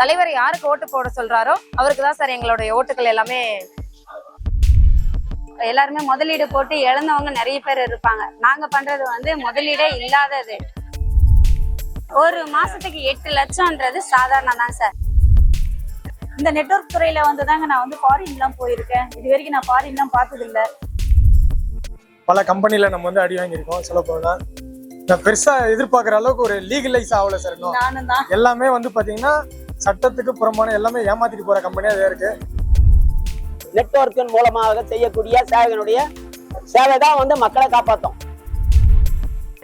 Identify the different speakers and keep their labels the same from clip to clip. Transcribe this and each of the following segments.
Speaker 1: தலைவர் யாருக்கு ஓட்டு போட சொல்றாரோ அவருக்கு தான் சார் எங்களுடைய ஓட்டுகள் எல்லாமே.
Speaker 2: எல்லாருமே முதலீடு போட்டு இழந்தவங்க நிறைய பேர் இருப்பாங்க. நாங்க பண்றது வந்து முதலீடே இல்லாதது. ஒரு மாசத்துக்கு 8 லட்சம்ன்றது சாதாரணம் தான் சார்.
Speaker 3: இந்த நெட்வொர்க் துறையில வந்துதாங்க நான் வந்து ஃபாரின்லாம் போயிருக்கேன். இது வரைக்கும் நான் ஃபாரின்லாம் பார்த்தது இல்லை.
Speaker 4: பல கம்பெனில நம்ம வந்து அடி வாங்கியிருக்கோம். சொல்ல போனா நான் பெருசா எதிர்பார்க்குற அளவுக்கு ஒரு லீகலைஸ் ஆகல சார். இன்னும் எல்லாமே வந்து பாத்தீங்கன்னா சட்டத்துக்கு புறமான எல்லாமே ஏமாத்திட்டு போற கம்பெனியா இருக்கு.
Speaker 5: நெட்வொர்க்கின் மூலமாக செய்யக்கூடிய சேவைகளுடைய சேவை தான் வந்து மக்களை காப்பாற்றும்.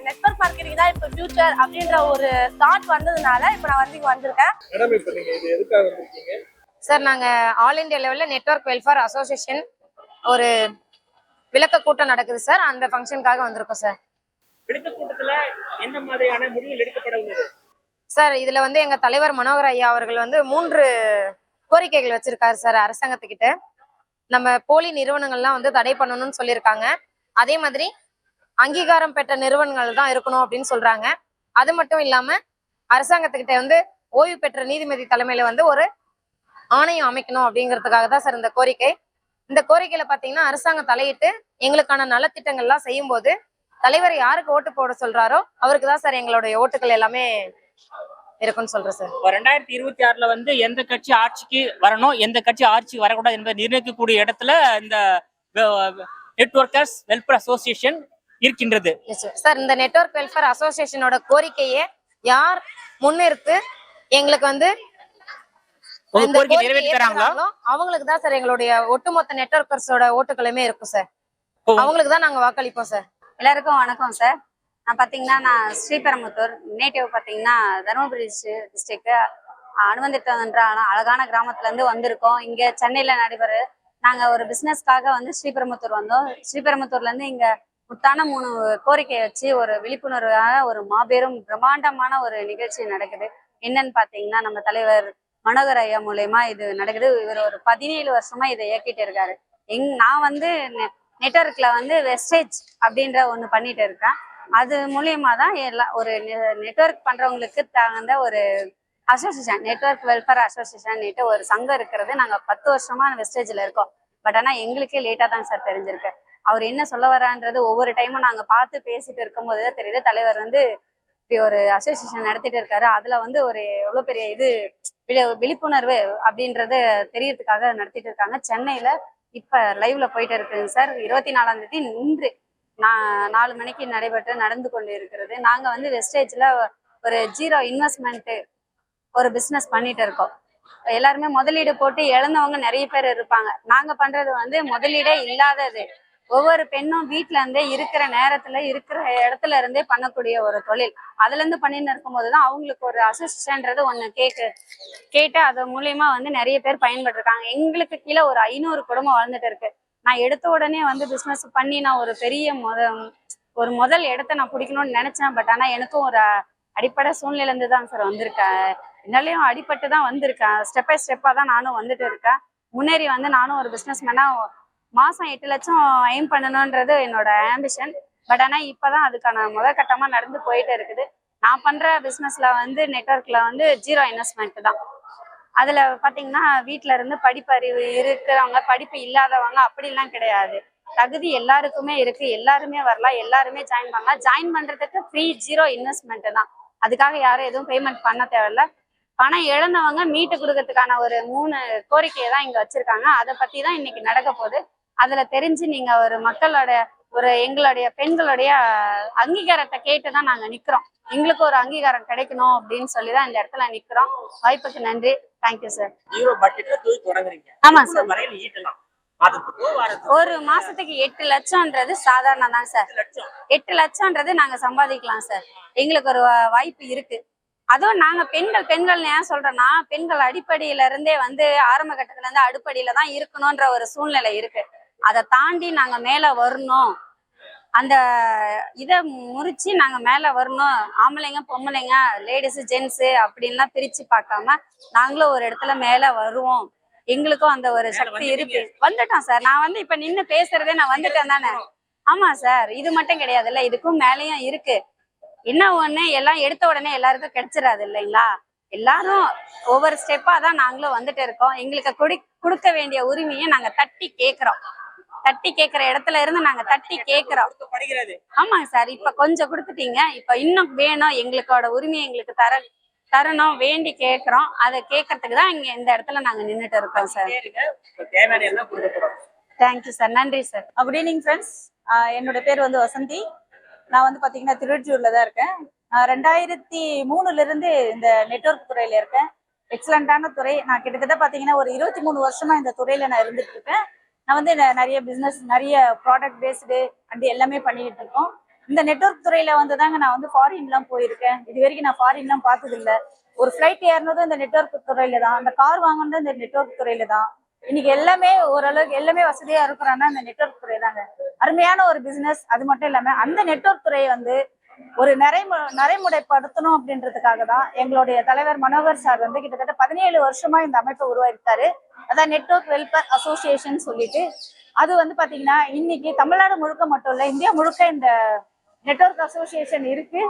Speaker 6: நெட்வொர்க் மார்க்கெட்டிங் தான் இப்போ ஃபியூச்சர் அப்படின்ற ஒரு தாட் வந்ததுனால இப்போ நான் வந்து இங்க வந்திருக்கேன்.
Speaker 4: மேடம், இப்போ நீங்க இது எதுக்காக வந்திருக்கீங்க?
Speaker 1: சார் நாங்க ஆல் இந்தியா லெவல்ல நெட்வொர்க் வெல்ஃபேர் அசோசியேஷன் ஒரு விளக்க கூட்டம் நடக்குது சார். அந்த ஃபங்க்ஷனுக்காக வந்திருக்கோம் சார்.
Speaker 7: விளக்க கூட்டத்துல எந்த மாதிரியான முடிவுகள் எடுக்கப்பட உள்ளது
Speaker 1: சார்? இதுல வந்து எங்க தலைவர் மனோகர் ஐயா அவர்கள் வந்து 3 கோரிக்கைகள் வச்சிருக்காரு சார் அரசாங்கத்துக்கிட்ட. நம்ம போலி நிறுவனங்கள்லாம் வந்து தடை பண்ணணும்னு சொல்லியிருக்காங்க. அதே மாதிரி அங்கீகாரம் பெற்ற நிறுவனங்கள் தான் இருக்கணும் அப்படின்னு சொல்றாங்க. அது மட்டும் இல்லாம அரசாங்கத்துக்கிட்ட வந்து ஓய்வு பெற்ற நீதிபதி தலைமையில வந்து ஒரு ஆணையம் அமைக்கணும் அப்படிங்கிறதுக்காக தான் சார் இந்த கோரிக்கை. இந்த கோரிக்கையில பாத்தீங்கன்னா அரசாங்கம் தலையிட்டு எங்களுக்கான நலத்திட்டங்கள்லாம் செய்யும் போது தலைவர் யாருக்கு ஓட்டு போட சொல்றாரோ அவருக்கு தான் சார் எங்களுடைய ஓட்டுகள் எல்லாமே இருக்குன்னு சொல்றேன் சார்.
Speaker 7: 2026 வந்து எந்த கட்சி ஆட்சிக்கு வரணும், எந்த கட்சி ஆட்சி வரக்கூடாது என்பதை நிர்ணயிக்கக்கூடிய இடத்துல இந்த நெட்வொர்க்கர்ஸ் வெல்ஃபேர் அசோசியேஷன் இருக்கின்றது
Speaker 1: சார். இந்த நெட்வொர்க் வெல்ஃபேர் அசோசியேஷனோட கோரிக்கையை யார் முன்னிறுத்து எங்களுக்கு வந்து அவங்களுக்கு தான் சார் எங்களுடைய ஒட்டுமொத்த நெட்வொர்க்கர்ஸோட ஓட்டுகளுமே இருக்கும் சார். அவங்களுக்கு தான் நாங்க வாக்களிப்போம் சார்.
Speaker 2: எல்லாருக்கும் வணக்கம் சார். நான் பாத்தீங்கன்னா நான் ஸ்ரீபெரும்புத்தூர் நேட்டிவ். பாத்தீங்கன்னா தருமபுரி டிஸ்ட்ரிக்ட் அனுமந்திட்டன்ற அழகான கிராமத்துல இருந்து வந்திருக்கோம். இங்க சென்னையில நடைபெற நாங்க ஒரு பிசினஸ்க்காக வந்து ஸ்ரீபெரும்புத்தூர் வந்தோம். ஸ்ரீபெரும்புத்தூர்ல இருந்து இங்க முத்தான 3 கோரிக்கையை வச்சு ஒரு விழிப்புணர்வாக ஒரு மாபெரும் பிரம்மாண்டமான ஒரு நிகழ்ச்சி நடக்குது. என்னன்னு பாத்தீங்கன்னா நம்ம தலைவர் மனோகர் ஐயா மூலயமா இது நடக்குது. இவர் ஒரு 17 வருஷமா இதை இயக்கிட்டு இருக்காரு. நான் வந்து நெட்வொர்க்ல வந்து வெஸ்டேஜ் அப்படின்ற ஒண்ணு பண்ணிட்டு இருக்கேன். அது மூலியமா தான் ஒரு நெட்வொர்க் பண்றவங்களுக்கு தகுந்த ஒரு அசோசியேஷன், நெட்வொர்க் வெல்ஃபேர் அசோசியேஷன் ஒரு சங்கம் இருக்கிறது. நாங்க 10 வருஷமா வெஸ்டேஜ்ல இருக்கோம். பட் ஆனா எங்களுக்கே லேட்டா தான் சார் தெரிஞ்சிருக்கு. அவர் என்ன சொல்ல வரான்றது ஒவ்வொரு டைமும் நாங்க பார்த்து பேசிட்டு இருக்கும் போதுதான் தெரியுது. தலைவர் வந்து இப்படி ஒரு அசோசியேஷன் நடத்திட்டு இருக்காரு. அதுல வந்து ஒரு எவ்வளவு பெரிய இது விழிப்புணர்வு அப்படின்றது தெரியறதுக்காக நடத்திட்டு இருக்காங்க. சென்னையில இப்ப லைவ்ல போயிட்டு இருக்குங்க சார். 24ஆம் தேதி இன்று 4 மணிக்கு நடந்து கொண்டு இருக்கிறது. நாங்க வந்து வெஸ்டேஜ்ல ஒரு 0 இன்வெஸ்ட்மெண்ட் ஒரு பிசினஸ் பண்ணிட்டு இருக்கோம். எல்லாருமே முதலீடு போட்டு இழந்தவங்க நிறைய பேர் இருப்பாங்க. நாங்க பண்றது வந்து முதலீடே இல்லாதது. ஒவ்வொரு பெண்ணும் வீட்டுல இருந்தே இருக்கிற நேரத்துல இருக்கிற இடத்துல இருந்தே பண்ணக்கூடிய ஒரு தொழில். அதுல இருந்து பண்ணின்னு இருக்கும் போதுதான் அவங்களுக்கு ஒரு அசிஸ்டன்றது ஒண்ணு கேட்டு அது மூலியமா வந்து நிறைய பேர் பயன்பட்டுருக்காங்க. எங்களுக்கு கீழே ஒரு 500 குடும்பம் வாழ்ந்துட்டு இருக்கு. நான் எடுத்த உடனே வந்து பிசினஸ் பண்ணி நான் ஒரு பெரிய முதல் இடத்த நான் பிடிக்கணும்னு நினைச்சேன். பட் ஆனா எனக்கும் ஒரு அடிப்படை சூழ்நிலை இருந்து தான் சார் வந்திருக்கேன். என்னாலையும் அடிபட்டு தான் வந்திருக்கேன். ஸ்டெப் பை ஸ்டெப்பா தான் நானும் வந்துட்டு இருக்கேன். முன்னேறி வந்து நானும் ஒரு பிசினஸ் மேனா மாசம் 8 லட்சம் எய்ம் பண்ணணும்ன்றது என்னோட ஆம்பிஷன். பட் ஆனா இப்பதான் அதுக்கான முதற்கட்டமா நடந்து போயிட்டு இருக்குது. நான் பண்ற பிசினஸ்ல வந்து நெட்வொர்க்ல வந்து 0 இன்வெஸ்ட்மெண்ட் தான். அதுல பாத்தீங்கன்னா வீட்டுல இருந்து படிப்பறிவு இருக்கிறவங்க, படிப்பு இல்லாதவங்க அப்படிலாம் கிடையாது. தகுதி எல்லாருக்குமே இருக்கு. எல்லாருமே வரலாம், எல்லாருமே ஜாயின் பண்ணலாம். ஜாயின் பண்றதுக்கு ஃப்ரீ 0 இன்வெஸ்ட்மெண்ட் தான். அதுக்காக யாரும் எதுவும் பேமெண்ட் பண்ண தேவையில்ல. பணம் இழந்தவங்க மீட்டு கொடுக்கறதுக்கான ஒரு 3 கோரிக்கையை தான் இங்க வச்சிருக்காங்க. அதை பத்தி தான் இன்னைக்கு நடக்க போகுது. அதுல தெரிஞ்சு நீங்க ஒரு மக்களோட எங்களுடைய பெண்களுடைய அங்கீகாரத்தை கேட்டுதான் நாங்க நிக்கிறோம். எங்களுக்கு ஒரு அங்கீகாரம் கிடைக்கணும் அப்படின்னு சொல்லிதான் இந்த இடத்துல நிக்கிறோம். வாய்ப்புக்கு நன்றி. Thank you sir. ஆமா சார். ஒரு மாசத்துக்கு 8 லட்சம்ன்றது சாதாரணம் தான் சார். 8 லட்சம்ன்றது நாங்க சம்பாதிக்கலாம் சார். எங்களுக்கு ஒரு வாய்ப்பு இருக்கு. அதுவும் நாங்க பெண்கள் ஏன் சொல்றோம்னா, பெண்கள் அடிப்படையில இருந்தே வந்து ஆரம்ப கட்டத்துல இருந்து அடுப்படியில தான் இருக்கணும்ன்ற ஒரு சூழ்நிலை இருக்கு. அதை தாண்டி நாங்க மேல வரணும். அந்த இதை முறிச்சு நாங்க மேல வரணும். ஆம்பளைங்க பொம்பளைங்க லேடிஸ் ஜென்ஸ் அப்படின்லாம் பிரிச்சு பார்க்காம நாங்களும் ஒரு இடத்துல மேல வருவோம். எங்களுக்கும் அந்த ஒரு சக்தி இருக்கு. வந்துட்டோம் சார். நான் வந்து இப்ப நின்னு பேசுறதே நான் வந்துட்டேன் தானே. ஆமா சார். இது மட்டும் கிடையாதுல்ல, இதுக்கும் மேலேயும் இருக்கு. என்ன ஒண்ணு எல்லாம் எடுத்த உடனே எல்லாருக்கும் கிடைச்சிடாது இல்லைங்களா. எல்லாரும் ஒவ்வொரு ஸ்டெப்பா தான் நாங்களும் வந்துட்டு இருக்கோம். எங்களுக்கு கொடுக்க வேண்டிய உரிமையை நாங்க தட்டி கேட்கிற இடத்துல இருந்து நாங்க தட்டி கேட்கிறோம். ஆமாங்க சார், இப்ப கொஞ்சம் கொடுத்துட்டீங்க, இப்ப இன்னும் வேணும், எங்களுக்கோட உரிமையை எங்களுக்கு தரணும் வேண்டி கேட்கிறோம். அதை கேட்கறதுக்கு தான் இங்க இந்த இடத்துல நாங்க நின்றுட்டு இருக்கோம் சார். தேங்க்யூ சார், நன்றி சார்.
Speaker 3: Good evening friends. என்னோட பேர் வந்து வசந்தி. நான் வந்து பாத்தீங்கன்னா திருவொற்றியூர்ல தான் இருக்கேன். 2003ல இருந்து இந்த நெட்வொர்க் துறையில இருக்கேன். எக்ஸலண்டான துறை. நான் கிட்டத்தட்ட பாத்தீங்கன்னா ஒரு 23 வருஷமா இந்த துறையில நான் இருந்துட்டு இருக்கேன். நான் வந்து நிறைய பிசினஸ், நிறைய ப்ராடக்ட் பேஸ்டு அண்ட் எல்லாமே பண்ணிட்டு இருக்கோம். இந்த நெட்வொர்க் துறையில வந்து தாங்க நான் வந்து ஃபாரின்லாம் போயிருக்கேன். இது வரைக்கும் நான் ஃபாரின்லாம் பார்த்தது இல்லை. ஒரு ஃபிளைட் ஏறினதும் இந்த நெட்வொர்க் துறையில தான், அந்த கார் வாங்கினதும் இந்த நெட்வொர்க் துறையில தான். இன்னைக்கு எல்லாமே ஓரளவுக்கு எல்லாமே வசதியா இருக்கிறான்னா இந்த நெட்வொர்க் துறை தாங்க. அருமையான ஒரு பிசினஸ். அது மட்டும் இல்லாம அந்த நெட்வொர்க் துறையை வந்து ஒரு நடைமுறைப்படுத்தணும் அப்படின்றதுக்காக தான் எங்களுடைய தலைவர் மனோகர் சார் வந்து கிட்டத்தட்ட 17 வருஷமா இந்த அமைப்பை உருவாக்கிட்டாரு. அதான் நெட்வொர்க் வெல்ஃபேர் அசோசியேஷன் சொல்லிட்டு. அது வந்து பாத்தீங்கன்னா இன்னைக்கு தமிழ்நாடு முழுக்க மட்டும் இல்ல, இந்தியா முழுக்க இந்த நெட்வொர்க் அசோசியேஷன் இருக்கு.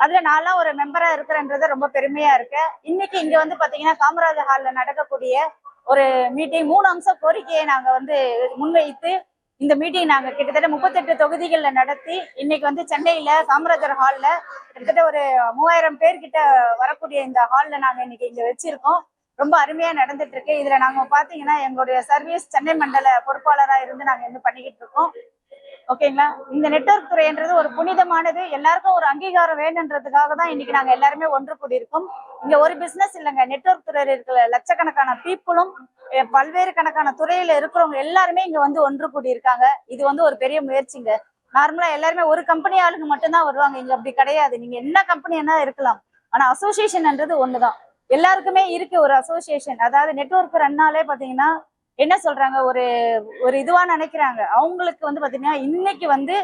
Speaker 3: அதுல நான்லாம் ஒரு மெம்பரா இருக்கிறேன்றது ரொம்ப பெருமையா இருக்கு. இன்னைக்கு இங்க வந்து பாத்தீங்கன்னா காமராஜர் ஹால்ல நடக்கக்கூடிய ஒரு மீட்டிங் 3 அம்ச கோரிக்கையை நாங்க வந்து முன்வைத்து இந்த மீட்டிங் நாங்க கிட்டத்தட்ட 38 தொகுதிகள்ல நடத்தி இன்னைக்கு வந்து சென்னையில காமராஜர் ஹால்ல கிட்டத்தட்ட ஒரு 3000 பேர்கிட்ட வரக்கூடிய இந்த ஹால்ல நாங்க இன்னைக்கு இங்க வச்சிருக்கோம். ரொம்ப அருமையா நடந்துட்டு இருக்கு. இதுல நாங்க பாத்தீங்கன்னா எங்களுடைய சர்வீஸ் சென்னை மண்டல பொறுப்பாளரா இருந்து நாங்க இன்னும் பண்ணிக்கிட்டு இருக்கோம். ஓகேங்களா. இந்த நெட்வொர்க் துறைன்றது ஒரு புனிதமானது. எல்லாருக்கும் ஒரு அங்கீகாரம் வேணுன்றதுக்காக தான் இன்னைக்கு நாங்க எல்லாருமே ஒன்று கூடியிருக்கோம். இங்க ஒரு பிசினஸ் இல்லைங்க, நெட்வொர்க் துறையில இருக்கிற லட்சக்கணக்கான பீப்புளும் பல்வேறு கணக்கான துறையில இருக்கிறவங்க எல்லாருமே இங்க வந்து ஒன்று கூடி இருக்காங்க. இது வந்து ஒரு பெரிய முயற்சிங்க. நார்மலா எல்லாருமே ஒரு கம்பெனி ஆளுங்க மட்டும்தான் வருவாங்க, இங்க அப்படி கிடையாது. நீங்க என்ன கம்பெனி என்ன இருக்கலாம், ஆனா அசோசியேஷன்ன்றது ஒண்ணுதான். எல்லாருக்குமே இருக்கு ஒரு அசோசியேஷன். அதாவது நெட்வொர்க் ரன்னாலே பாத்தீங்கன்னா என்ன சொல்றாங்க, ஒரு இதுவா நினைக்கிறாங்க. அவங்களுக்கு வந்து பாத்தீங்கன்னா இன்னைக்கு வந்து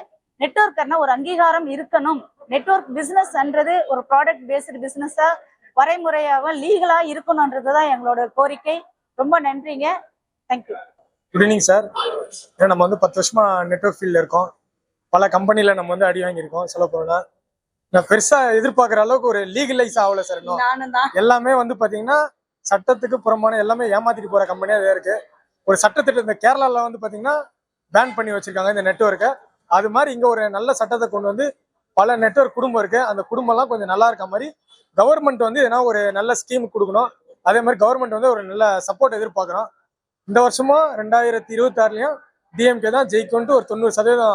Speaker 3: நெட்வொர்க்கர்னா ஒரு அங்கீகாரம் இருக்கணும். நெட்வொர்க் பிசினஸ்ன்றது ஒரு ப்ராடக்ட் பேஸ்டு பிசினஸா வரைமுறையாக லீகலா இருக்கணும்ன்றதுதான் எங்களோட கோரிக்கை. ரொம்ப நன்றிங்க. தேங்க்யூ.
Speaker 4: Good evening sir. நம்ம வந்து 10 வருஷமா நெட்வொர்க் ஃபீல்ட்ல இருக்கோம். பல கம்பெனில நம்ம வந்து அடி வாங்கியிருக்கோம். சொல்ல போனா நான் பெருசா எதிர்பார்க்குற அளவுக்கு ஒரு லீகலைஸ் ஆகல சார். இன்னும் எல்லாமே வந்து பாத்தீங்கன்னா சட்டத்துக்கு புறமான எல்லாமே ஏமாத்திட்டு போற கம்பெனியா தான் இருக்கு. ஒரு சட்டத்திட்ட இந்த கேரளால வந்து பாத்தீங்கன்னா பேன் பண்ணி வச்சிருக்காங்க இந்த நெட்வொர்க்கை. அது மாதிரி இங்க ஒரு நல்ல சட்டத்தை கொண்டு வந்து பல நெட்வொர்க் குடும்பம் இருக்கு. அந்த குடும்பம்லாம் கொஞ்சம் நல்லா இருக்க மாதிரி கவர்மெண்ட் வந்து ஏன்னா ஒரு நல்ல ஸ்கீம் கொடுக்கணும். அதே மாதிரி கவர்மெண்ட் வந்து ஒரு நல்ல சப்போர்ட் எதிர்பார்க்குறோம். இந்த வருஷமும் 2026லயும் டிஎம்கே தான் ஜெயிக்கும்ட்டு ஒரு 90%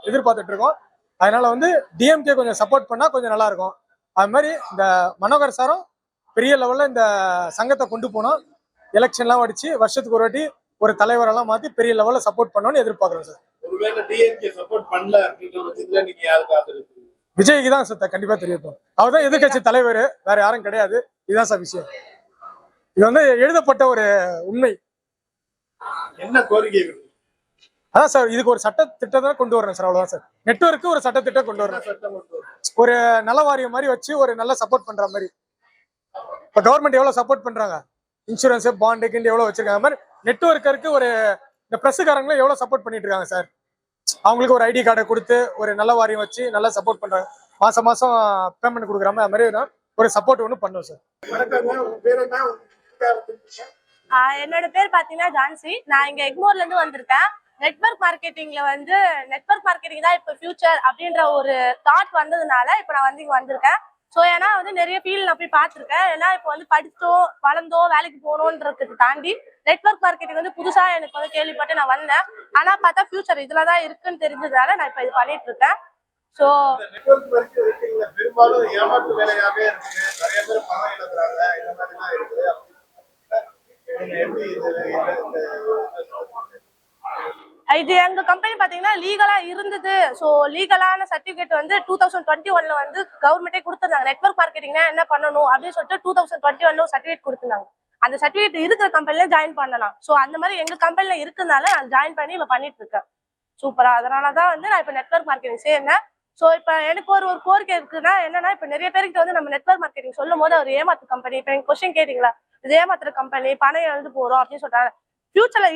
Speaker 4: எதிர்பார்த்துட்டு இருக்கோம். அதனால வந்து டிஎம்கே கொஞ்சம் சப்போர்ட் பண்ணா கொஞ்சம் நல்லா இருக்கும். அது மாதிரி இந்த மனோகர் சாரும் பெரிய லெவல்ல இந்த சங்கத்தை கொண்டு போனோம். எலெக்ஷன்லாம் அடிச்சு வருஷத்துக்கு ஒரு வாட்டி ஒரு தலைவரெல்லாம் மாத்தி பெரிய லெவல்ல சப்போர்ட் பண்ணணும்னு எதிர்பார்க்குறோம் சார்.
Speaker 8: ஒருவேளை டிஎம்கே சப்போர்ட் பண்ணல அப்படின்ற பட்சத்துல நீங்க யாருக்காக
Speaker 4: விஜய்க்கு தான் சார் கண்டிப்பா தெரியும். அவர் தான் எதிர்கட்சி தலைவர், வேற யாரும் கிடையாது. இதுதான் சார் விஷயம். இது வந்து எழுதப்பட்ட ஒரு உண்மை.
Speaker 8: என்ன கோரிக்கை?
Speaker 4: அதான் சார், இதுக்கு ஒரு சட்ட திட்டத்தை கொண்டு வரணும் சார். அவ்வளவுதான் சார். நெட்வொர்க்கு ஒரு சட்ட திட்டம் கொண்டு வரணும். ஒரு நல வாரியம் மாதிரி வச்சு ஒரு நல்ல சப்போர்ட் பண்ற மாதிரி. இப்ப கவர்மெண்ட் எவ்வளவு சப்போர்ட் பண்றாங்க, இன்சூரன்ஸ் பாண்டுக்கு எவ்வளவு வச்சிருக்காங்க மாதிரி நெட்வொர்க்கருக்கு ஒரு இந்த பிரஸ்காரங்களும் எவ்வளவு சப்போர்ட் பண்ணிட்டு இருக்காங்க சார். அவங்களுக்கு ஒரு ஐடி கார்டை கொடுத்து ஒரு நல்ல வாரியம் வச்சு நல்லா சப்போர்ட் பண்றாங்க. மாசம் மாசம் பேமெண்ட் கொடுக்குற மாதிரி அது மாதிரி ஒரு சப்போர்ட் ஒன்று பண்ணும் சார்.
Speaker 6: என்னோட பேர் பாத்தீங்கன்னா ஜான்சி. நான் இங்க எக்மோர்ல இருந்து வந்திருக்கேன். நெட்வொர்க் மார்க்கெட்டிங்ல வந்து நெட்வொர்க் மார்க்கெட்டிங் தான் இப்ப ஃபியூச்சர் அப்படின்ற ஒரு தாட் வந்ததுனால இப்ப நான் வந்து இங்க வந்திருக்கேன். ஸோ ஏன்னா வந்து நிறைய ஃபீல்ட் நான் போய் பார்த்துருக்கேன். ஏன்னா இப்போ வந்து படித்தோம் வளர்ந்தோம் வேலைக்கு போகணுன்றதுக்கு தாண்டி நெட்வொர்க் மார்க்கெட்டிங் வந்து புதுசா எனக்கு வந்து கேள்விப்பட்டு நான் வந்தேன். ஆனா பார்த்தா ஃபியூச்சர் இதுலதான் இருக்குன்னு தெரிஞ்சதுனால நான் இப்ப இது பண்ணிட்டு இருக்கேன். ஸோ
Speaker 8: நெட்வொர்க் மார்க்கெட்டிங்ல பெரும்பாலும் ஏமாற்று வேலையாவே இருக்கு. நிறைய பேர் பணம் இழக்குறாங்க. இந்த மாதிரி தான் இருக்கு.
Speaker 6: இது எங்க கம்பெனி பாத்தீங்கன்னா லீகலா இருந்தது. ஸோ லீகலான சர்டிபிகேட் வந்து 2021ல வந்து கவர்மெண்டே கொடுத்துருந்தாங்க. நெட்வொர்க் மார்க்கெட்டிங்னா என்ன பண்ணணும் அப்படின்னு சொல்லிட்டு 2021ல ஒரு சர்டிபிகேட் கொடுத்துருந்தாங்க. அந்த சர்டிபிகேட் இருக்கிற கம்பெனில ஜாயின் பண்ணலாம். ஸோ அந்த மாதிரி எங்க கம்பெனில இருக்குனால நான் ஜாயின் பண்ணி இப்ப பண்ணிட்டு இருக்கேன். சூப்பரா. அதனாலதான் வந்து நான் இப்ப நெட்வொர்க் மார்க்கெட்டிங் சேர்ந்தேன். ஸோ இப்ப எனக்கு ஒரு கோரிக்கை இருக்குன்னா என்னன்னா, இப்ப நிறைய பேருக்கு வந்து நம்ம நெட்வொர்க் மார்க்கெட்டிங் சொல்லும் போது ஒரு ஏமாத்து கம்பெனி, இப்ப நீங்க கொஸ்டின் கேட்டீங்களா, இது ஏமாத்துற கம்பெனி, பணம் எழுந்து போறோம் அப்படின்னு சொல்றாங்க. ஃபியூச்சர்ல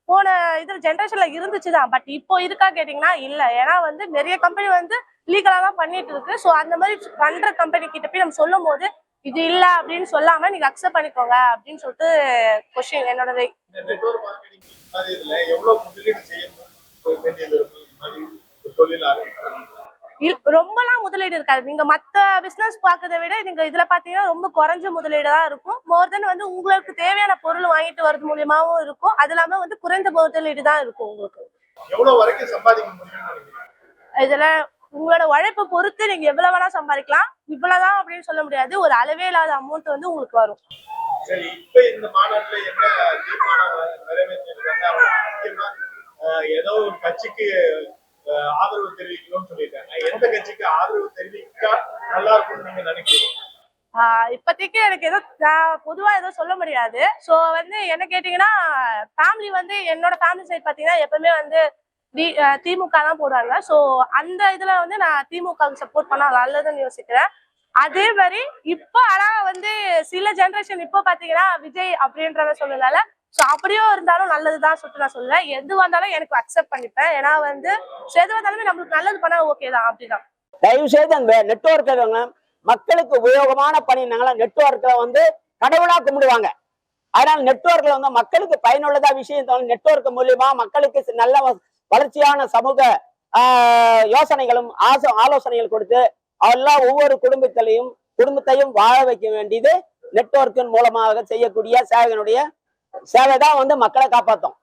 Speaker 6: போன இதுல ஜென்ரேஷன்ல இருந்துச்சுதான். பட் இப்போ இருக்கா கேட்டீங்கன்னா இல்ல. ஏன்னா வந்து நிறைய கம்பெனி வந்து லீகலா தான் பண்ணிட்டு இருக்கு. ஸோ அந்த மாதிரி பண்ற கம்பெனி கிட்ட போய் நம்ம சொல்லும் போது இது இல்ல அப்படின்னு சொல்லாம நீங்க அக்செப்ட் பண்ணிக்கோங்க அப்படின்னு சொல்லிட்டு கொஸ்டின் என்னோட
Speaker 8: இந்த நெட்வொர்க் மார்க்கெட்டிங் மாதிரி இதுல எவ்வளவு முதலீடு செய்ய வேண்டியது இருக்கும் இந்த மாதிரி ஒரு தொழில் ஆரம்பிக்கிறாங்க?
Speaker 6: ரொம்பலாம் முதலீடு இருக்காது. நீங்க மத்த பிசினஸ் பாக்குறதை விட நீங்க இதுல பாத்தீங்கன்னா ரொம்ப குறைஞ்ச முதலீடு தான் இருக்கும். மோர் தென் வந்து உங்களுக்கு தேவையான பொருள் வாங்கிட்டு வரது மூலியமாவும் இருக்கும். அது இல்லாம வந்து குறைந்த முதலீடு தான் இருக்கும் உங்களுக்கு.
Speaker 8: எவ்வளவு வரைக்கும் சம்பாதிக்க முடியும்னு நினைக்கிறீங்க?
Speaker 6: இதுல உங்களோட உழைப்பை பொறுத்து நீங்க எவ்வளவு வேணா சம்பாதிக்கலாம். இவ்வளவுதான் அப்படின்னு சொல்ல முடியாது. ஒரு அளவே இல்லாத அமௌண்ட் வந்து உங்களுக்கு வரும்.
Speaker 8: சரி, இப்ப இந்த மாநாட்டுல என்ன தீர்மானம் நிறைவேற்றிருக்காங்க? முக்கியமா ஏதோ ஒரு கட்சிக்கு ஆதரவு தெரிவிக்கணும்னு சொல்லியிருக்காங்க. எந்த கட்சிக்கு ஆதரவு தெரிவிக்கா நல்லா இருக்கும்னு நீங்க நினைக்கிறீங்க?
Speaker 6: இப்போதைக்கு எனக்கு நான் பொதுவா எதுவும் சொல்ல முடியாது. ஸோ வந்து என்ன கேட்டீங்கன்னா ஃபேமிலி வந்து என்னோட ஃபேமிலி சைட் பார்த்தீங்கன்னா எப்பவுமே வந்து திமுக தான் போடுவாங்க. ஸோ அந்த இதுல வந்து நான் திமுகவுக்கு சப்போர்ட் பண்ணா நல்லதுன்னு யோசிக்கிறேன். அதே மாதிரி இப்போ ஆனா வந்து சில ஜென்ரேஷன் இப்போ பாத்தீங்கன்னா விஜய் அப்படின்றத சொன்னதால ஸோ அப்படியோ இருந்தாலும் நல்லதுதான் சொல்லிட்டு நான் சொல்லுவேன். எது வந்தாலும் எனக்கு அக்செப்ட் பண்ணிப்பேன். ஏன்னா வந்து எது வந்தாலுமே நம்மளுக்கு நல்லது பண்ணா ஓகே தான் அப்படிதான்.
Speaker 5: தயவு செய்து அந்த நெட்வொர்க் மக்களுக்கு உபயோகமான பண்ணினாங்களா நெட்வொர்க்கை வந்து கடவுளா கும்பிடுவாங்க. அதனால நெட்வொர்க்ல வந்து மக்களுக்கு பயனுள்ளதா விஷயம் நெட்வொர்க் மூலியமா மக்களுக்கு நல்ல வளர்ச்சியான சமூக யோசனைகளும் ஆலோசனைகள் கொடுத்து அவெல்லாம் ஒவ்வொரு குடும்பத்தையும் வாழ வைக்க வேண்டியது நெட்வொர்க்கின் மூலமாக செய்யக்கூடிய சேவையினுடைய சேவை தான் வந்து மக்களை காப்பாற்றும்.